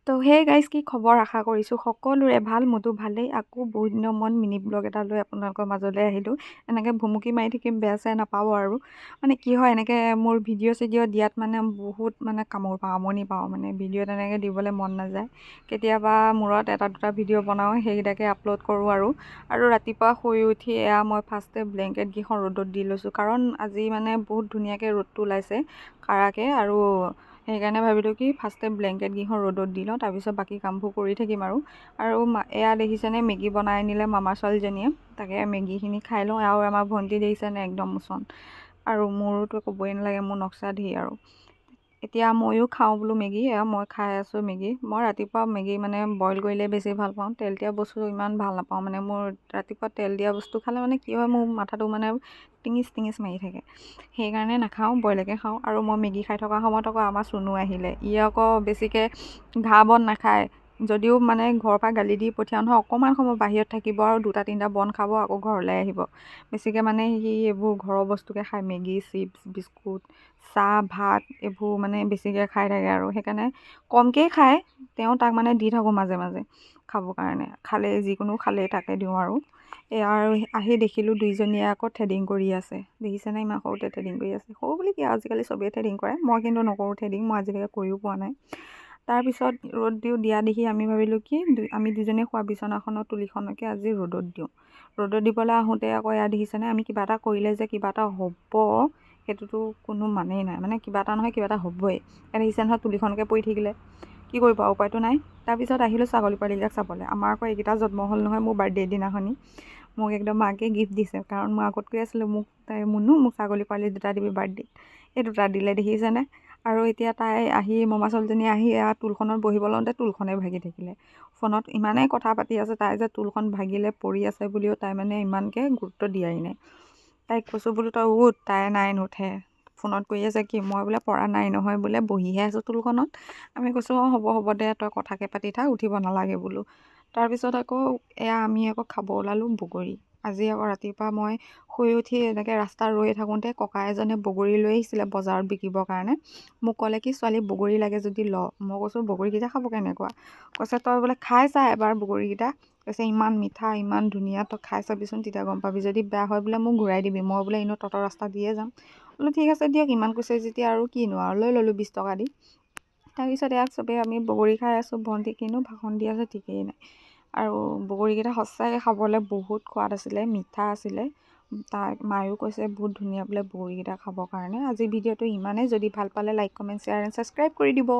তো hey guys, কি খবৰ? আশা কৰিছোঁ সকলোৰে ভাল, মোৰতো ভালেই। আকৌ বহুত দিনৰ মূৰত মিনি ব্লগ এটা লৈ আপোনালোকৰ মাজলৈ আহিলোঁ। এনেকৈ ভুমুকি মাৰি থাকিম, বেয়া চেয়া নাপাব আৰু। মানে কি হয়, এনেকৈ মোৰ ভিডিঅ' চিডিঅ' দিয়াত মানে বহুত কামোৰ পাওঁ, আমনি পাওঁ। মানে ভিডিঅ' তেনেকৈ দিবলৈ মন নাযায়। কেতিয়াবা মূৰত এটা দুটা ভিডিঅ' বনাওঁ, সেইকেইটাকে আপলোড কৰোঁ আৰু ৰাতিপুৱা শুই উঠি এয়া মই ফাৰ্ষ্টে ব্লেংকেটকেইখন ৰ'দত দি লৈছোঁ। কাৰণ আজি মানে বহুত ধুনীয়াকৈ ৰ'দটো ওলাইছে কাৰাকৈ, আৰু সেইকাৰণে ভাবিলোঁ কি ফাৰ্ষ্টে ব্লেংকেটকেইখন ৰ'দত দি লওঁ, তাৰপিছত বাকী কামবোৰ কৰি থাকিম আৰু এয়া দেখিছেনে, মেগী বনাই আনিলে মামা ছোৱালীজনীয়ে। তাকে মেগীখিনি খাই লওঁ। আৰু আমাৰ ভণ্টি দেখিছেনে, একদম মোচন। আৰু মোৰোতো ক'বই নালাগে, মোৰ নক্সা ধেৰ আৰু। এতিয়া ময়ো খাওঁ বোলো মেগী। মই খাই আছোঁ মেগী। মই ৰাতিপুৱা মেগী মানে বইল কৰিলে বেছি ভাল পাওঁ, তেল দিয়া বস্তু ইমান ভাল নাপাওঁ। মানে মোৰ ৰাতিপুৱা তেল দিয়া বস্তু খালে মানে কি হয়, মোৰ মাথাটো মানে টিঙিচ টিঙিচ মাৰি থাকে। সেইকাৰণে নাখাওঁ, বইলকে খাওঁ। আৰু মই মেগী খাই থকা সময়ত আকৌ আমাৰ চুনু আহিলে। ই আকৌ বেছিকৈ ঘাঁহ বন নাখায়। যদিও মানে ঘৰৰ পৰা গালি দি পঠিয়াও নহয়, অকণমান সময় বাহিৰত থাকিব আৰু দুটা তিনিটা বন খাব, আকৌ ঘৰলৈ আহিব। বেছিকৈ মানে সি এইবোৰ ঘৰৰ বস্তুকে খায়, মেগী, চিপছ, বিস্কুট, চাহ, ভাত এইবোৰ মানে বেছিকৈ খাই থাকে। আৰু সেইকাৰণে কমকৈ খায়। তাক মানে দি থাকোঁ মাজে মাজে খাবৰ কাৰণে। যিকোনো খালেই তাকে দিওঁ আৰু। আৰু আহি দেখিলোঁ দুইজনীয়ে আকৌ থ্ৰেডিং কৰি আছে। দেখিছেনে, ইমান সৰুতে থ্ৰেডিং কৰি আছে। সৰু বুলি কি, আজিকালি চবেই থ্ৰেডিং কৰে। মই কিন্তু নকৰোঁ থ্ৰেডিং, মই আজিলৈকে কৰিও পোৱা নাই। তাৰপিছত ৰ'দ দিয়া দেখি আমি ভাবিলোঁ কি, আমি দুজনীয়ে খোৱা বিচনাখনৰ তুলিখনকে আজি ৰ'দত দিওঁ। ৰ'দত দিবলৈ আহোঁতে আকৌ এয়া দেখিছেনে, আমি কিবা এটা কৰিলে যে কিবা এটা হ'ব, সেইটোতো কোনো মানেই নাই। মানে কিবা এটা নহয় কিবা এটা হ'বই। দেখিছে নহয়, তুলিখনকে পৰি থাকিলে কি কৰিব, উপায়তো নাই। তাৰপিছত আহিলোঁ ছাগলী পোৱালিকেইটাক চাবলৈ। আমাৰ আকৌ এইকেইটা জন্ম হ'ল নহয় মোৰ বাৰ্থডে' দিনাখনি। মোক একদম মাকে গিফ্ট দিছে, কাৰণ মই আগত কৈ আছিলোঁ মোক মোক ছাগলী পোৱালি দুটা দিবি বাৰ্থডে'ত। এই দুটা দিলে, দেখিছেনে। আৰু এতিয়া তাই আহি মামা ছোৱালীজনী আহি এয়া টুলখনত বহিব লওঁতে টুলখনেই ভাগি থাকিলে। ফোনত ইমানেই কথা পাতি আছে তাই, যে টুলখন ভাগিলে পৰি আছে বুলিও তাই মানে ইমানকৈ গুৰুত্ব দিয়াই নাই। তাইক কৈছোঁ বোলো তই উঠ, তাই নাই নুঠে। ফোনত কৰি আছে কি, মই বোলে পৰা নাই নহয়, বোলে বহিহে আছোঁ টুলখনত। আমি কৈছোঁ অঁ হ'ব দে, তই কথাকে পাতি থাক, উঠিব নালাগে বোলো। তাৰপিছত আকৌ আমি আকৌ খাব ওলালোঁ বগৰী। আজি আকৌ ৰাতিপুৱা মই শুই উঠি এনেকৈ ৰাস্তাত ৰৈ থাকোঁতে ককা এজনে বগৰী লৈ আহিছিলে বজাৰত বিকিবৰ কাৰণে। মোক ক'লে কি, ছোৱালী বগৰী লাগে যদি ল। মই কৈছোঁ বগৰীকেইটা খাব কেনেকুৱা? কৈছে তই বোলে খাই চা এবাৰ বগৰীকেইটা। কৈছে ইমান মিঠা, ইমান ধুনীয়া, তই খাই চাবিচোন, তেতিয়া গম পাবি। যদি বেয়া হয় বোলে মোক ঘূৰাই দিবি। মই বোলে এনেও তহঁতৰ ৰাস্তা দিয়ে যাম। বোলো ঠিক আছে দিয়ক, ইমান কৈছে যেতিয়া আৰু কিনো আৰু, লৈ ল'লোঁ 20 টকা দি। তাৰপিছত ইয়াক চবেই আমি বগৰী খাই আছোঁ, ভণ্টি কিনো ভাষণ দি আছে ঠিকেই নাই। আৰু বগৰীকেইটা সঁচাকৈ খাবলৈ বহুত সোৱাদ আছিলে, মিঠা আছিলে। তাই মায়েও কৈছে বহুত ধুনীয়া বোলে বগৰীকেইটা খাবৰ কাৰণে। আজি ভিডিঅ'টো ইমানেই। যদি ভাল পালে like, comment, share and subscribe কৰি দিব।